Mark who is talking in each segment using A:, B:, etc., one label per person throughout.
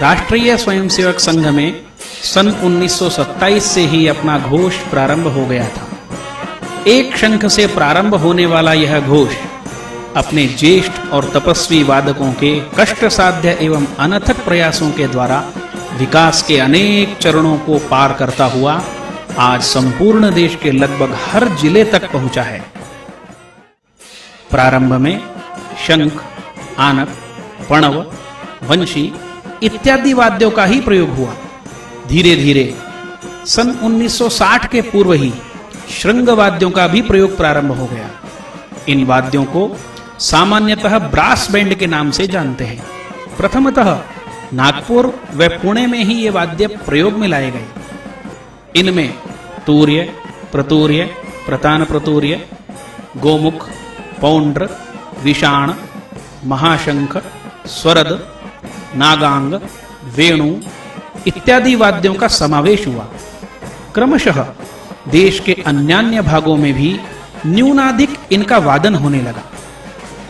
A: राष्ट्रीय स्वयंसेवक संघ में सन 1927 से ही अपना घोष प्रारंभ हो गया था। एक शंख से प्रारंभ होने वाला यह घोष अपने ज्येष्ठ और तपस्वी वादकों के कष्ट साध्य एवं अनथक प्रयासों के द्वारा विकास के अनेक चरणों को पार करता हुआ आज संपूर्ण देश के लगभग हर जिले तक पहुंचा है। प्रारंभ में शंख, आनक, पणव, वंशी इत्यादि वाद्यों का ही प्रयोग हुआ। धीरे धीरे सन 1960 के पूर्व ही श्रृंग वाद्यों का भी प्रयोग प्रारंभ हो गया। इन वाद्यों को सामान्यतः ब्रास बैंड के नाम से जानते हैं। प्रथमतः नागपुर व पुणे में ही ये वाद्य प्रयोग में लाए गए। इनमें तूर्य, प्रतूर्य, प्रतान प्रतूर्य, गोमुख, पौंड्र, विषाण, महाशंख, स्वरद, नागांग, वेणु इत्यादि वाद्यों का समावेश हुआ। क्रमशः देश के अन्यान्य भागों में भी न्यूनाधिक इनका वादन होने लगा,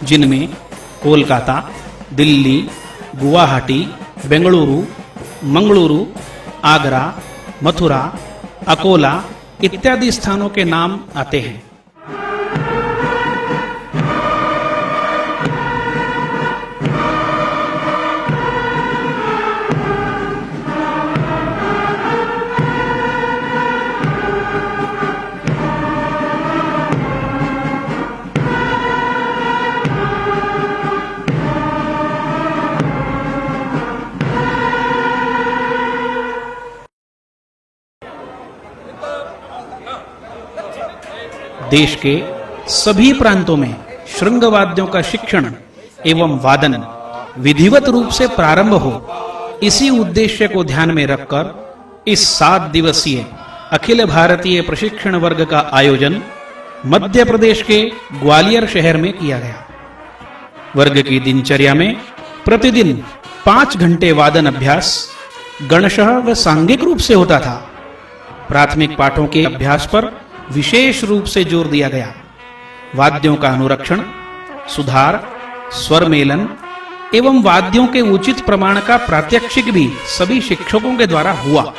A: जिनमें कोलकाता, दिल्ली, गुवाहाटी, बेंगलुरु, मंगलुरु, आगरा, मथुरा, अकोला इत्यादि स्थानों के नाम आते हैं। देश के सभी प्रांतों में श्रृंग वाद्यों का शिक्षण एवं वादन विधिवत रूप से प्रारंभ हो, इसी उद्देश्य को ध्यान में रखकर इस 7 दिवसीय अखिल भारतीय प्रशिक्षण वर्ग का आयोजन मध्य प्रदेश के ग्वालियर शहर में किया गया। वर्ग की दिनचर्या में प्रतिदिन 5 घंटे वादन अभ्यास गणशः व सांघिक रूप से होता था। प्राथमिक पाठों के अभ्यास पर विशेष रूप से जोर दिया गया। वाद्यों का अनुरक्षण, सुधार, स्वर मेलन एवं वाद्यों के उचित प्रमाण का प्रात्यक्षिक भी सभी शिक्षकों के द्वारा हुआ।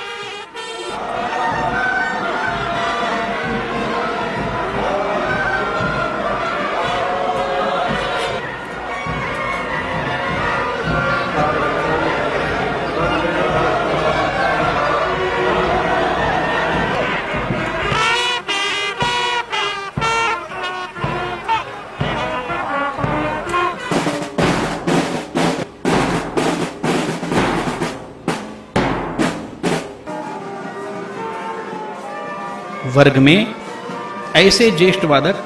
A: वर्ग में ऐसे ज्येष्ठ वादक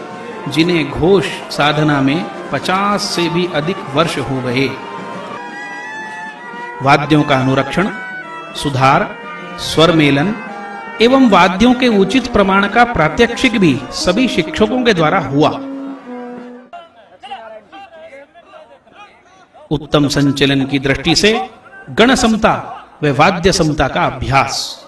A: जिन्हें घोष साधना में 50 से भी अधिक वर्ष हो गए। वाद्यों का अनुरक्षण, सुधार, स्वर मेलन एवं वाद्यों के उचित प्रमाण का प्रात्यक्षिक भी सभी शिक्षकों के द्वारा हुआ। उत्तम संचलन की दृष्टि से गण समता व वाद्य समता का अभ्यास।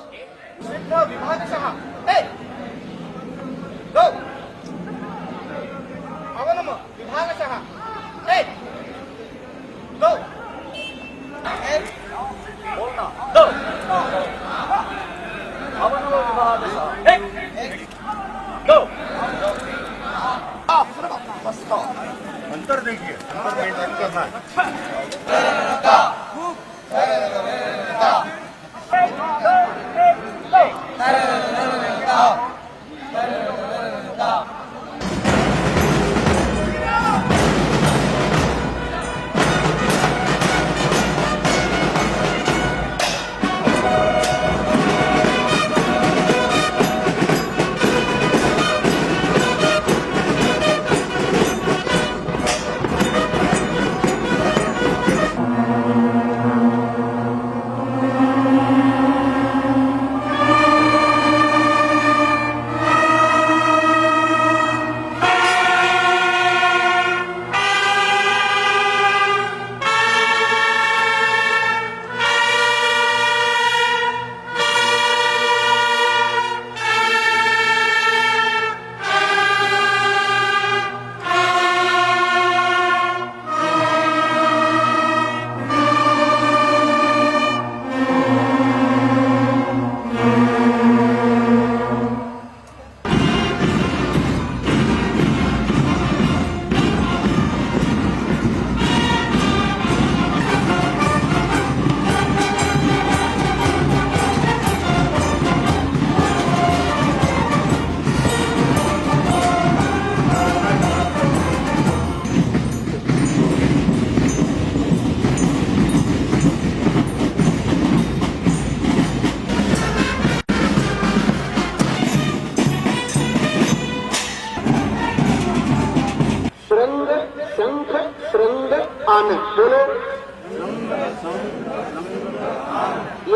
B: अंतर देखिए, अंतर मेंटेन करना है।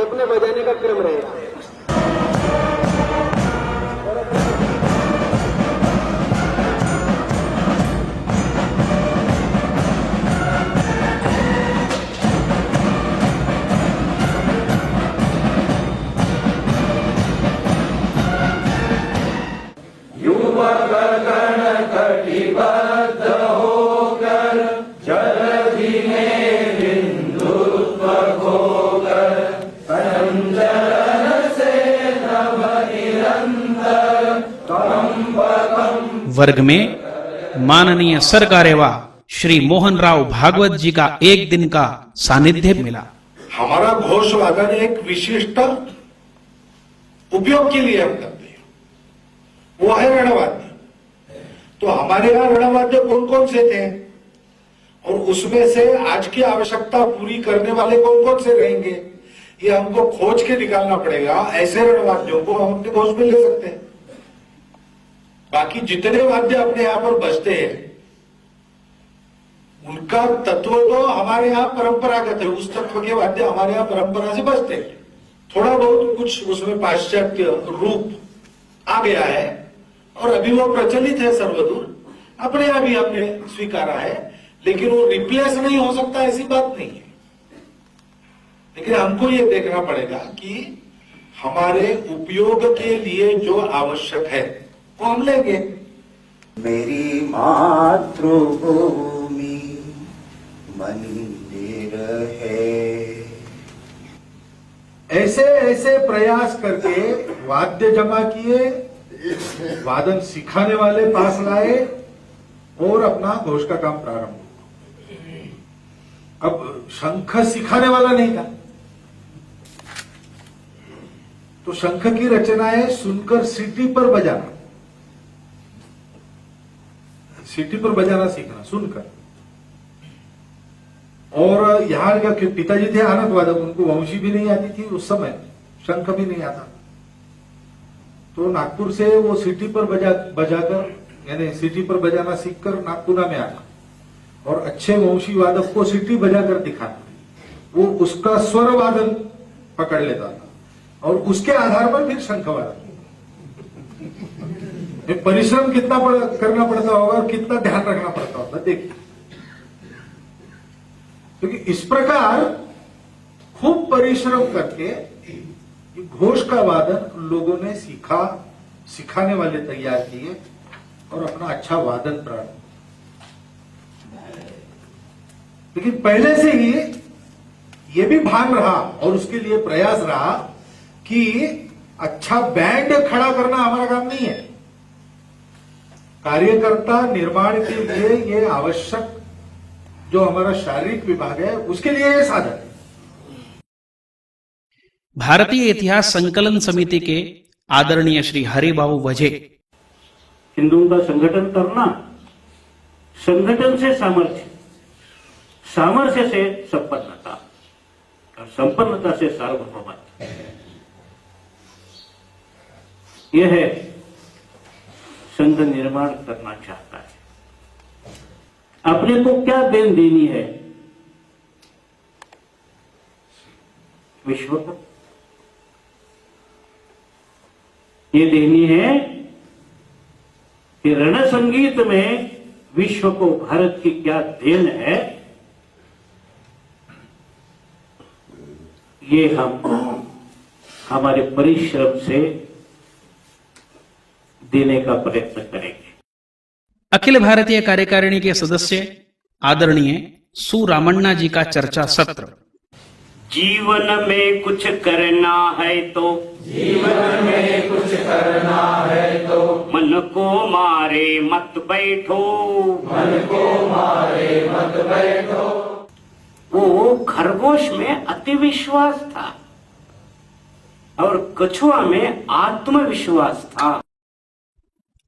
C: ये अपने बजाने का क्रम रहेगा।
A: वर्ग में माननीय सरकारेवा श्री मोहन राव भागवत जी का एक दिन का सानिध्य मिला।
D: हमारा घोष वादन एक विशिष्ट उपयोग के लिए हम करते हैं, वो है रणवाद्य। तो हमारे यहाँ रणवाद्य कौन कौन से थे और उसमें से आज की आवश्यकता पूरी करने वाले कौन कौन से रहेंगे, ये हमको खोज के निकालना पड़ेगा। ऐसे रणवाद्यों को हम अपने घोष में ले सकते हैं। बाकी जितने वाद्य अपने यहाँ पर बजते हैं उनका तत्व तो हमारे यहाँ परंपरागत है, उस तत्व के वाद्य हमारे यहाँ परंपरा से बजते हैं। थोड़ा बहुत कुछ उसमें पाश्चात्य रूप आ गया है और अभी वो प्रचलित है सर्वदूर, अपने यहाँ भी हमने स्वीकारा है, लेकिन वो रिप्लेस नहीं हो सकता ऐसी बात नहीं है। लेकिन हमको ये देखना पड़ेगा कि हमारे उपयोग के लिए जो आवश्यक है वो हम लेंगे।
E: मेरी मातृभूमि मंदिर है।
D: ऐसे ऐसे प्रयास करके वाद्य जमा किए, वादन सिखाने वाले पास लाए और अपना घोष का काम प्रारंभ हुआ। अब शंख सिखाने वाला नहीं था, तो शंख की रचनाएं सुनकर सीटी पर बजाना, सीटी पर बजाना सीखना सुनकर। और यहाँ का पिताजी थे आनंद वादक, उनको वंशी भी नहीं आती थी उस समय, शंख भी नहीं आता। तो नागपुर से वो सीटी पर बजाकर यानी सीटी पर बजाना सीखकर नागपुरा में आना और अच्छे वंशी वादक को सीटी बजाकर दिखाना, वो उसका स्वर वादन पकड़ लेता था और उसके आधार पर फिर शंख वादन। परिश्रम कितना करना पड़ता होगा और कितना ध्यान रखना पड़ता होगा देखिए। क्योंकि इस प्रकार खूब परिश्रम करके घोष का वादन लोगों ने सीखा, सिखाने वाले तैयार किए और अपना अच्छा वादन प्रारंभ। लेकिन पहले से ही ये भी भान रहा और उसके लिए प्रयास रहा कि अच्छा बैंड खड़ा करना हमारा काम नहीं है। कार्यकर्ता निर्माण के लिए ये आवश्यक जो हमारा शारीरिक विभाग है उसके लिए ये साधन है।
A: भारतीय इतिहास संकलन समिति के आदरणीय श्री हरिबाबू वझे।
F: हिंदुओं का संगठन करना, संगठन से सामर्थ्य, सामर्थ्य से संपन्नता और संपन्नता से सार्वभौमत्व, यह है संघ निर्माण करना चाहता है। अपने को क्या देन देनी है विश्व को? ये देनी है कि रण संगीत में विश्व को भारत की क्या देन है, ये हम हमारे परिश्रम से देने का प्रयत्न करेंगे।
A: अखिल भारतीय कार्यकारिणी के सदस्य आदरणीय सु रामण्णा जी का चर्चा सत्र।
F: जीवन में कुछ करना है तो, जीवन में कुछ करना है तो मन को मारे मत बैठो, मन को मारे मत बैठो। वो खरगोश में अति विश्वास था और कछुआ में आत्मविश्वास था।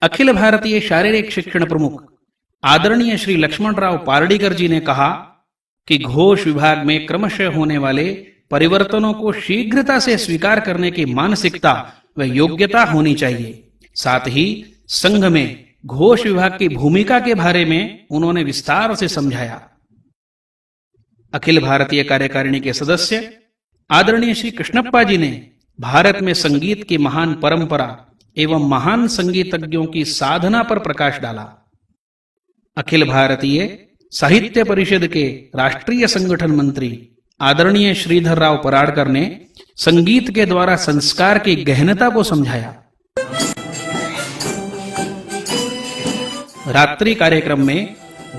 A: अखिल भारतीय शारीरिक शिक्षण प्रमुख आदरणीय श्री लक्ष्मणराव पार्डीकर जी ने कहा कि घोष विभाग में क्रमशः होने वाले परिवर्तनों को शीघ्रता से स्वीकार करने की मानसिकता व योग्यता होनी चाहिए। साथ ही संघ में घोष विभाग की भूमिका के बारे में उन्होंने विस्तार से समझाया। अखिल भारतीय कार्यकारिणी के सदस्य आदरणीय श्री कृष्णप्पा जी ने भारत में संगीत की महान परंपरा एवं महान संगीतज्ञों की साधना पर प्रकाश डाला। अखिल भारतीय साहित्य परिषद के राष्ट्रीय संगठन मंत्री आदरणीय श्रीधर राव पराड़कर ने संगीत के द्वारा संस्कार की गहनता को समझाया। रात्रि कार्यक्रम में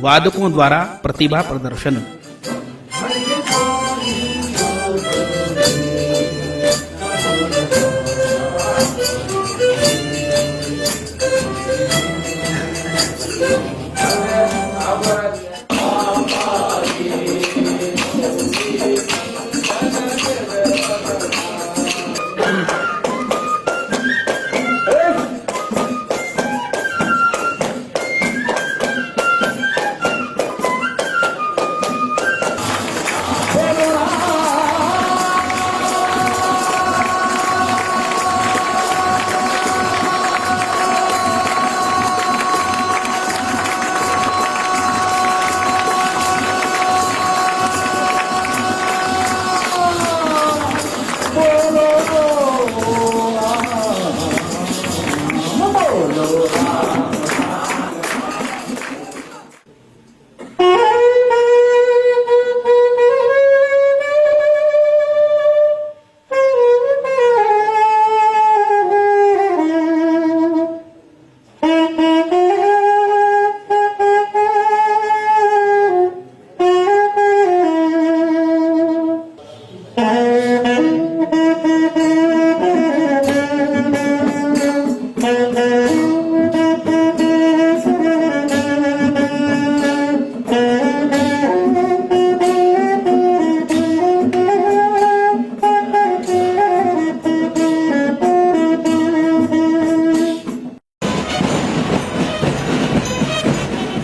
A: वादकों द्वारा प्रतिभा प्रदर्शन।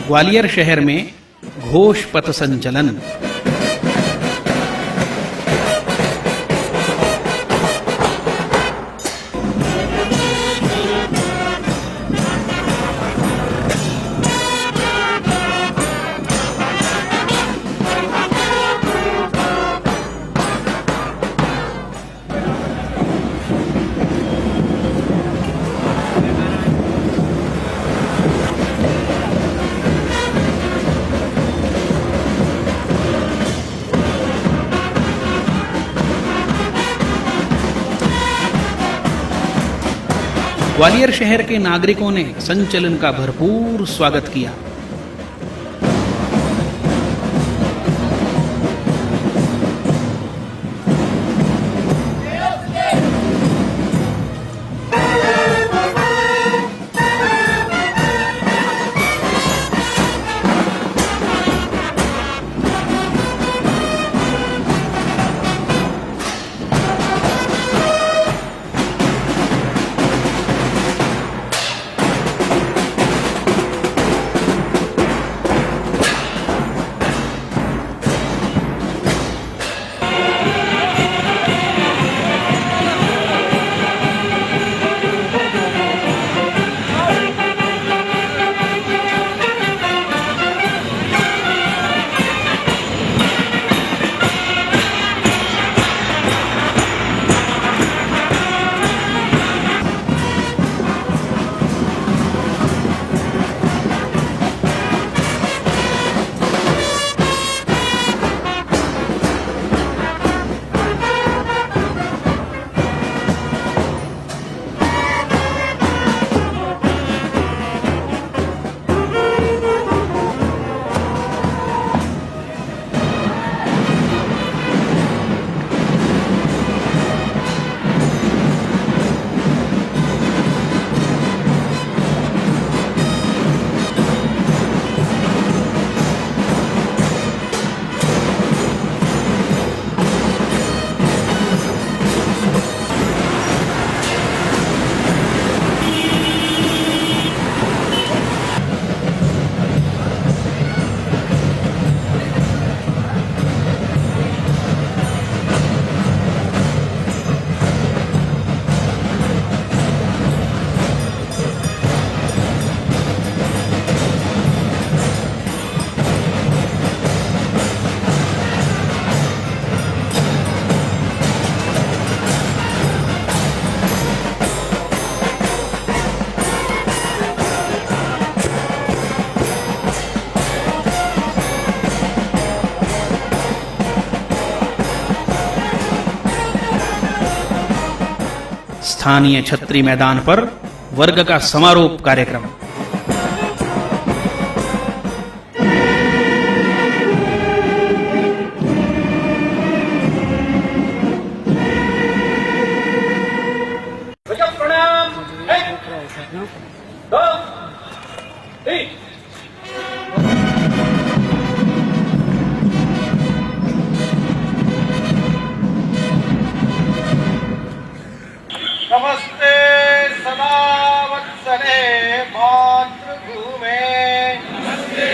A: ग्वालियर शहर में घोष पथ संचलन। ग्वालियर शहर के नागरिकों ने संचलन का भरपूर स्वागत किया। स्थानीय छत्री मैदान पर वर्ग का समारोप कार्यक्रम।
B: नमस्ते सदा वत्सले मातृभूमे। नमस्ते